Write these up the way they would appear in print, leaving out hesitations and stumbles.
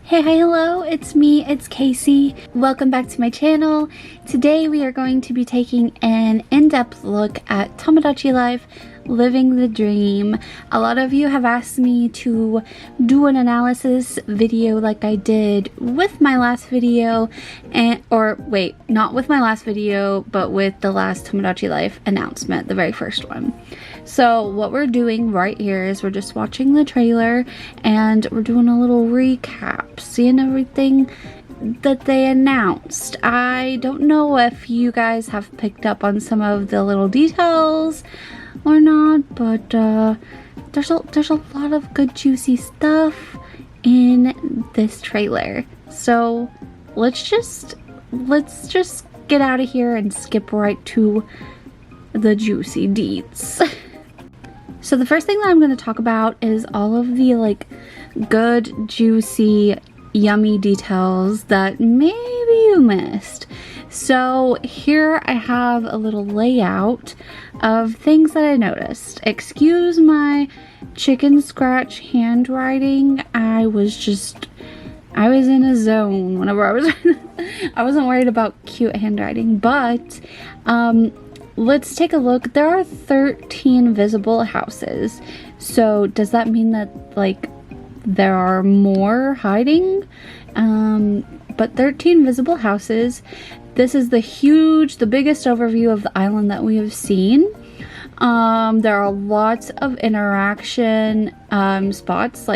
Hey, hi, hello, it's me, it's Casey. Welcome back to my channel. Today we are going to be taking an in-depth look at Tomodachi life, living the dream. A lot of you have asked me to do an analysis video like I did with my last video, not with my last video, but with the last Tomodachi life announcement, the very first one. So what we're doing right here is we're just watching the trailer and we're doing a little recap, seeing everything that they announced. I don't know if you guys have picked up on some of the little details or not, but there's a lot of good juicy stuff in this trailer. So let's just get out of here and skip right to the juicy deets. So the first thing that I'm going to talk about is all of the good, juicy, yummy details that maybe you missed. So here I have a little layout of things that I noticed. Excuse my chicken scratch handwriting. I was in a zone whenever I wasn't worried about cute handwriting, but let's take a look. There are 13 visible houses. So does that mean that there are more hiding? But 13 visible houses. This is the biggest overview of the island that we have seen. There are lots of interaction spots,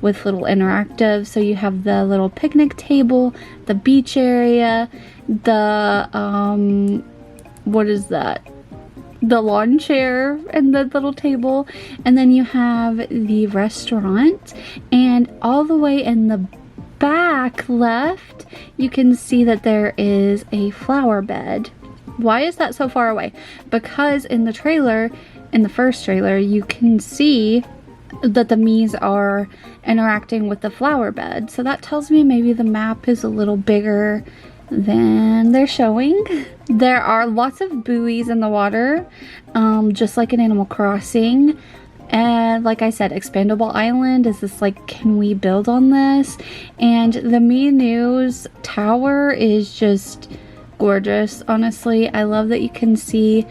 with little interactive. So you have the little picnic table, the beach area, the what is that? The lawn chair and the little table, and then you have the restaurant, and all the way in the back left you can see that there is a flower bed. Why is that so far away? Because in the first trailer, you can see that the Miis are interacting with the flower bed, so that tells me maybe the map is a little bigger than they're showing. There are lots of buoys in the water, just like in Animal Crossing. And like I said, expandable island is this can we build on this? And the Mii News tower is just gorgeous. Honestly, I love that you can see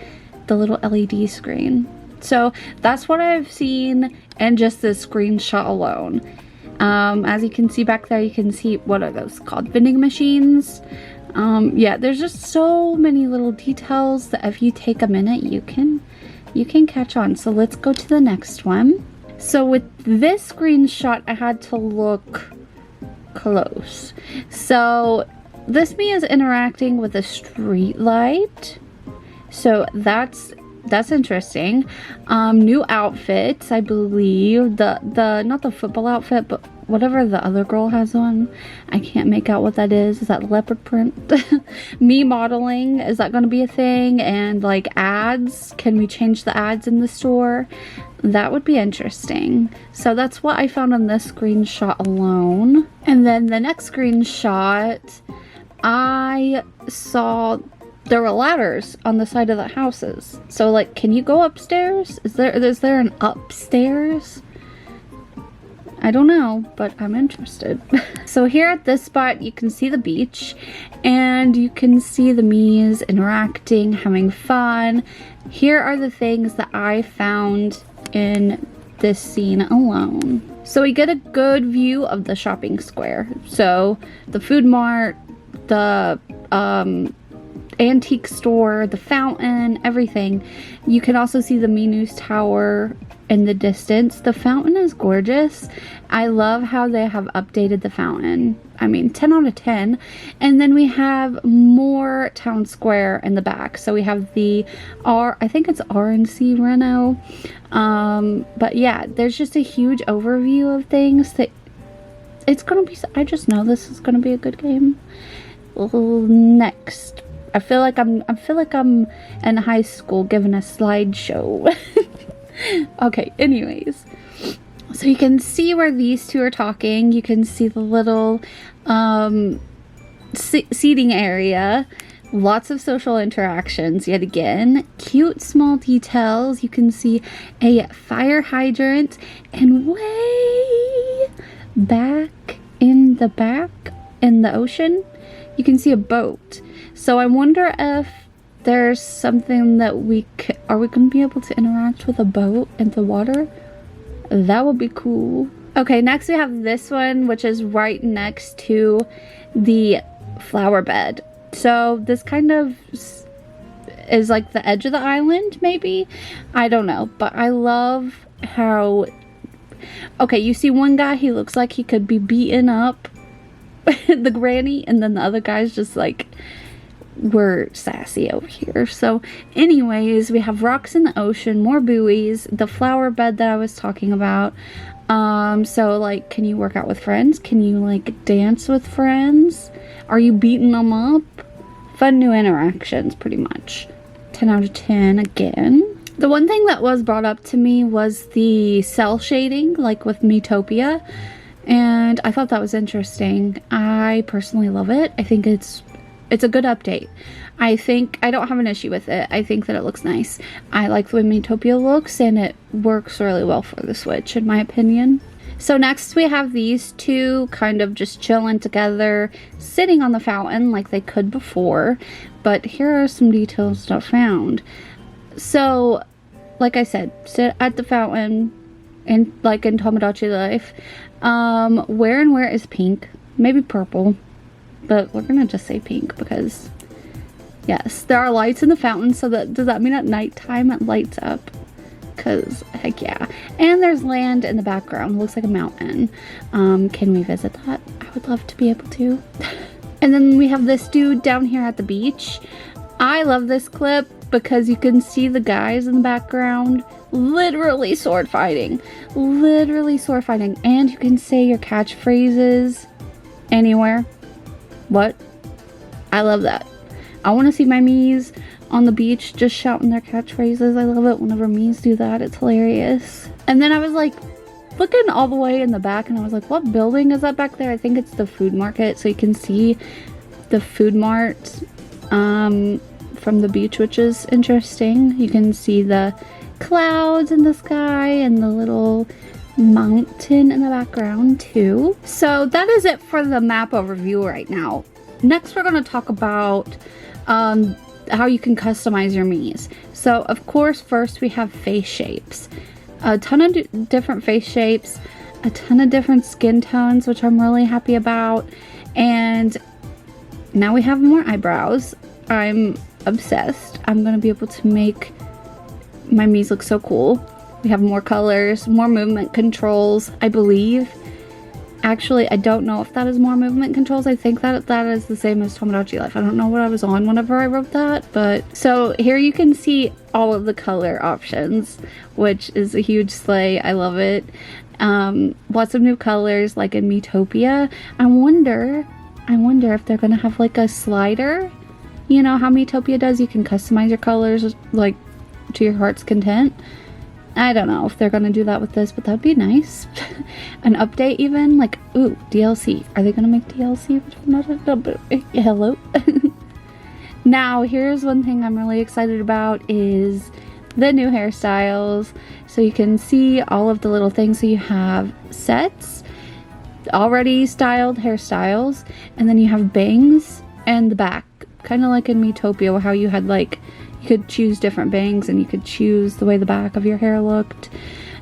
the little LED screen. So that's what I've seen in just this screenshot alone. As you can see back there, you can see, what are those called? Vending machines. Yeah, there's just so many little details that if you take a minute, you can catch on. So let's go to the next one. So with this screenshot, I had to look close. So this Mii is interacting with a street light. So that's interesting. New outfits, I believe. The not the football outfit, but whatever the other girl has on. I can't make out what that is. Is that leopard print? Mii modeling, is that going to be a thing? And ads, can we change the ads in the store? That would be interesting. So that's what I found on this screenshot alone. And then the next screenshot, I saw there were ladders on the side of the houses. So can you go upstairs? Is there an upstairs? I don't know, but I'm interested. So here at this spot, you can see the beach, and you can see the Miis interacting, having fun. Here are the things that I found in this scene alone. So we get a good view of the shopping square. So the food mart, the antique store, the fountain, everything. You can also see the Mii News tower in the distance. The fountain is gorgeous. I love how they have updated the fountain. I mean, 10 out of 10. And then we have more town square in the back. So we have the I think it's RNC Reno. But yeah, there's just a huge overview of things that it's gonna be. I just know this is gonna be a good game. Next, I feel like I'm in high school giving a slideshow. Okay, anyways, so you can see where these two are talking. You can see the little seating area. Lots of social interactions yet again. Cute small details. You can see a fire hydrant, and way back in the back, in the ocean, you can see a boat. So I wonder if there's something that are we going to be able to interact with a boat in the water? That would be cool. Okay, next we have this one, which is right next to the flower bed. So this kind of is like the edge of the island, maybe? I don't know, but I love how... Okay, you see one guy, he looks like he could be beating up the granny, and then the other guy's just like, we're sassy over here. So anyways, we have rocks in the ocean, more buoys, the flower bed that I was talking about. So like, can you work out with friends? Can you like dance with friends? Are you beating them up? Fun new interactions, pretty much. 10 out of 10 again. The one thing that was brought up to me was the cell shading, like with Miitopia, and I thought that was interesting. I personally love it. I think it's a good update. I don't have an issue with it. I think that it looks nice. I like the way Miitopia looks, and it works really well for the Switch, in my opinion. So next we have these two kind of just chilling together, sitting on the fountain like they could before, but here are some details that I found. So, like I said, sit at the fountain, like in Tomodachi Life. Where is pink? Maybe purple, but we're gonna just say pink because, yes, there are lights in the fountain, so does that mean at nighttime it lights up? Because, heck yeah. And there's land in the background, looks like a mountain. Can we visit that? I would love to be able to. And then we have this dude down here at the beach. I love this clip because you can see the guys in the background literally sword fighting. Literally sword fighting. And you can say your catchphrases anywhere. What? I love that. I want to see my Miis on the beach just shouting their catchphrases. I love it whenever Miis do that. It's hilarious. And then I was like looking all the way in the back and I was like, what building is that back there? I think it's the food market. So you can see the food mart from the beach, which is interesting. You can see the clouds in the sky and the little mountain in the background too. So that is it for the map overview right now. Next we're going to talk about how you can customize your Miis. So of course first we have face shapes. A ton of different face shapes, a ton of different skin tones, which I'm really happy about. And now we have more eyebrows. I'm obsessed. I'm gonna be able to make my Miis look so cool. We have more colors, more movement controls, I believe. Actually, I don't know if that is more movement controls. I think that is the same as Tomodachi Life. I don't know what I was on whenever I wrote that, but... So here you can see all of the color options, which is a huge slay. I love it. Lots of new colors, like in Miitopia. I wonder if they're gonna have like a slider. You know how Miitopia does? You can customize your colors like to your heart's content. I don't know if they're gonna do that with this, but that'd be nice. An update even, like, ooh, DLC. Are they gonna make DLC? Hello? Now, here's one thing I'm really excited about is the new hairstyles. So you can see all of the little things. So you have sets, already styled hairstyles, and then you have bangs and the back. Kind of like in Miitopia, how you had like, you could choose different bangs and you could choose the way the back of your hair looked.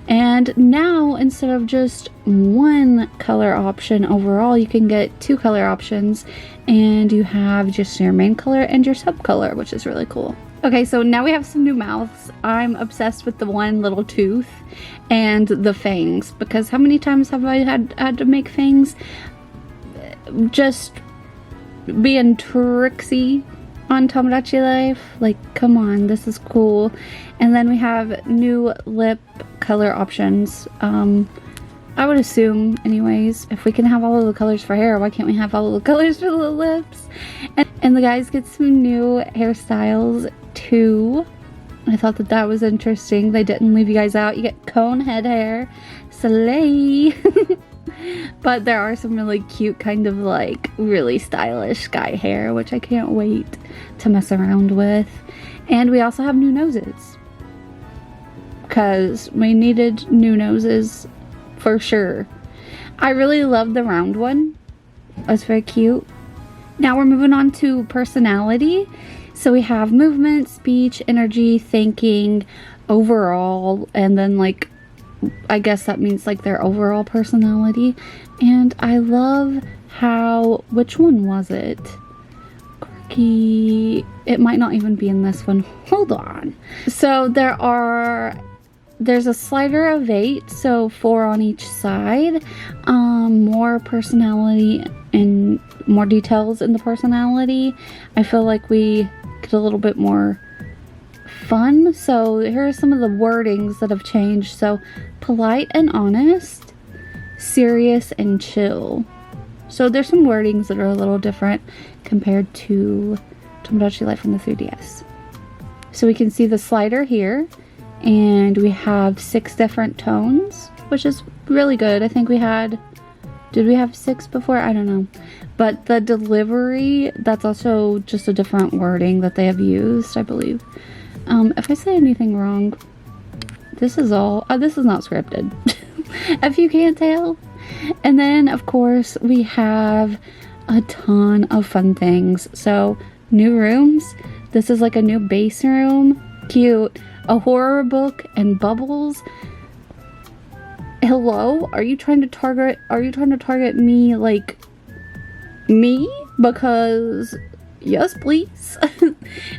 And now, instead of just one color option overall, you can get 2 color options, and you have just your main color and your sub color, which is really cool. Okay, so now we have some new mouths. I'm obsessed with the one little tooth and the fangs, because how many times have I had to make fangs? Just being tricksy on Tomodachi Life. Like, come on, this is cool. And then we have new lip color options. I would assume, anyways, if we can have all of the colors for hair, why can't we have all of the colors for the lips? And the guys get some new hairstyles too. I thought that was interesting. They didn't leave you guys out. You get cone head hair. Slay! But there are some really cute, kind of like really stylish sky hair, which I can't wait to mess around with. And we also have new noses, because we needed new noses for sure. I really love the round one. That's very cute. Now we're moving on to personality. So we have movement, speech, energy, thinking, overall, and then like, I guess that means like their overall personality. And I love how, which one was it? Quirky. It might not even be in this one. Hold on. So there's a slider of 8, so 4 on each side. More personality and more details in the personality. I feel like we get a little bit more fun. So here are some of the wordings that have changed. So polite and honest, serious and chill. So there's some wordings that are a little different compared to Tomodachi Life on the 3DS. So we can see the slider here, and we have 6 different tones, which is really good. I think we had, did we have 6 before? I don't know. But the delivery, that's also just a different wording that they have used, I believe. If I say anything wrong, this is all, this is not scripted, if you can't tell. And then, of course, we have a ton of fun things. So, new rooms. This is like a new base room. Cute. A horror book and bubbles. Hello? Are you trying to target me, like, me? Because, yes, please.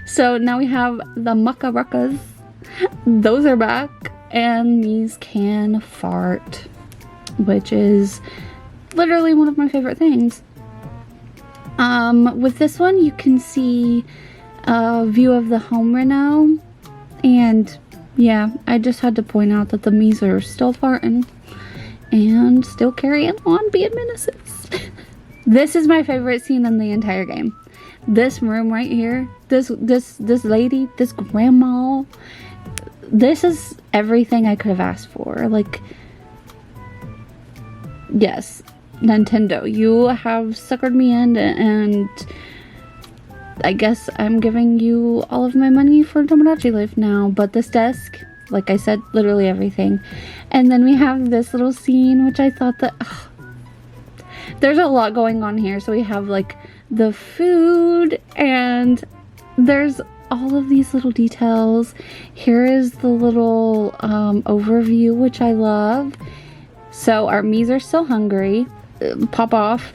So, now we have the mucka ruckas. Those are back. And these can fart, which is literally one of my favorite things. With this one, you can see a view of the home reno, and yeah, I just had to point out that the Miis are still farting and still carrying on being menaces. This is my favorite scene in the entire game. This room right here, this lady, this grandma, this is everything I could have asked for. Like, yes, Nintendo, you have suckered me in, and I guess I'm giving you all of my money for Tomodachi Life now. But this desk, like I said, literally everything. And then we have this little scene, which I thought that there's a lot going on here. So we have like the food, and there's all of these little details. Here is the little overview, which I love. So our Miis are still hungry. Pop off.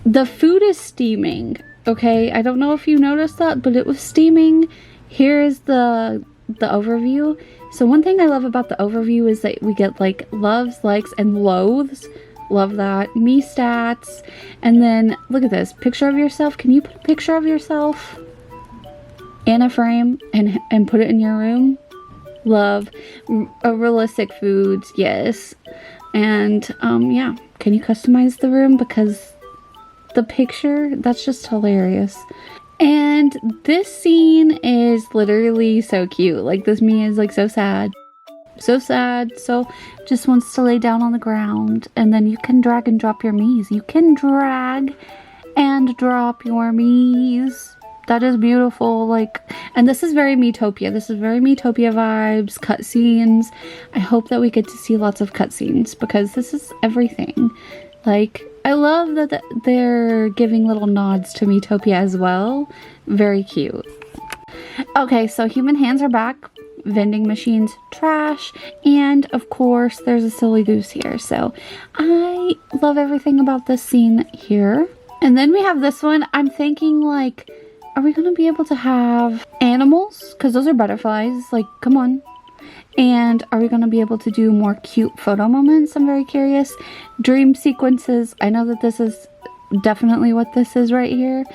The food is steaming. Okay, I don't know if you noticed that, but it was steaming. Here is the overview. So one thing I love about the overview is that we get like loves, likes, and loathes. Love that. Mii stats. And then look at this. Picture of yourself. Can you put a picture of yourself in a frame and put it in your room? Love. Realistic foods, yes. And yeah, can you customize the room? Because the picture, that's just hilarious. And this scene is literally so cute. Like, this Mii is like so sad. So sad. So just wants to lay down on the ground. And then you can drag and drop your Miis. You can drag and drop your Miis. That is beautiful. Like, and this is very miitopia. This is very miitopia vibes, cutscenes. I hope that we get to see lots of cutscenes, because this is everything. Like, I love that they're giving little nods to miitopia as well. Very cute. Okay, so human hands are back. Vending machines, trash, and of course there's a silly goose here. So I love everything about this scene here. And then we have this one. I'm thinking, like, are we going to be able to have animals? Because those are butterflies. Like, come on. And are we going to be able to do more cute photo moments? I'm very curious. Dream sequences. I know that this is definitely what this is right here.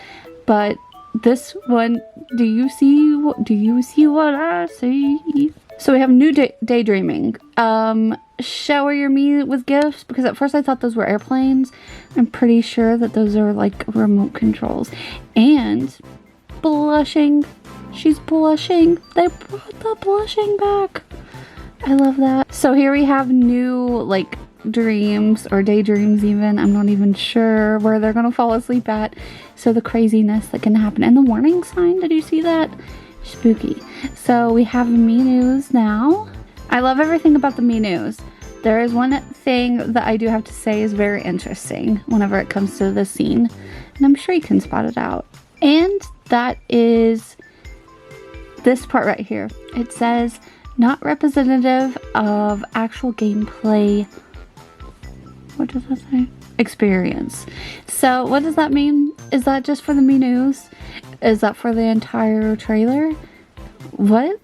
But this one, do you see what I see? So we have new daydreaming. Shower your Mii with gifts, because at first I thought those were airplanes. I'm pretty sure that those are like remote controls. And blushing. She's blushing. They brought the blushing back. I love that. So here we have new, like, dreams or daydreams even. I'm not even sure where they're gonna fall asleep at. So the craziness that can happen. And the warning sign, did you see that? Spooky. So we have Mii news now. I love everything about the Mii news. there is one thing that I do have to say is very interesting whenever it comes to this scene, and I'm sure you can spot it out. And that is this part right here. It says, not representative of actual gameplay. What does that say? Experience. So what does that mean? Is that just for the menus? Is that for the entire trailer? What?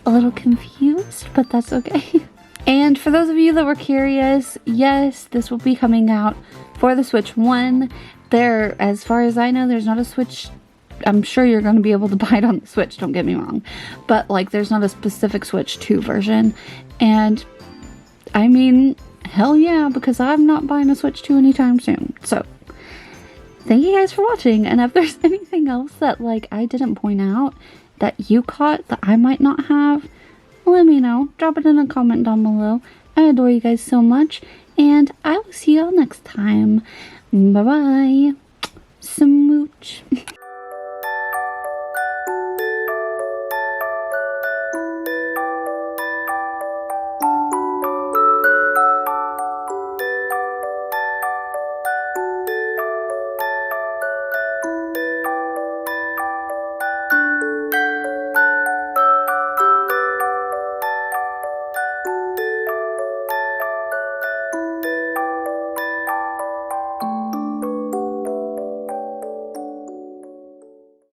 A little confused, but that's okay. And for those of you that were curious, yes, this will be coming out for the Switch 1. There, as far as I know, there's not a Switch. I'm sure you're going to be able to buy it on the Switch, don't get me wrong. But like, there's not a specific Switch 2 version. And I mean, hell yeah, because I'm not buying a Switch 2 anytime soon. So thank you guys for watching. And if there's anything else that like I didn't point out that you caught that I might not have, let me know. Drop it in a comment down below. I adore you guys so much, and I will see y'all next time. Bye bye. Smooch.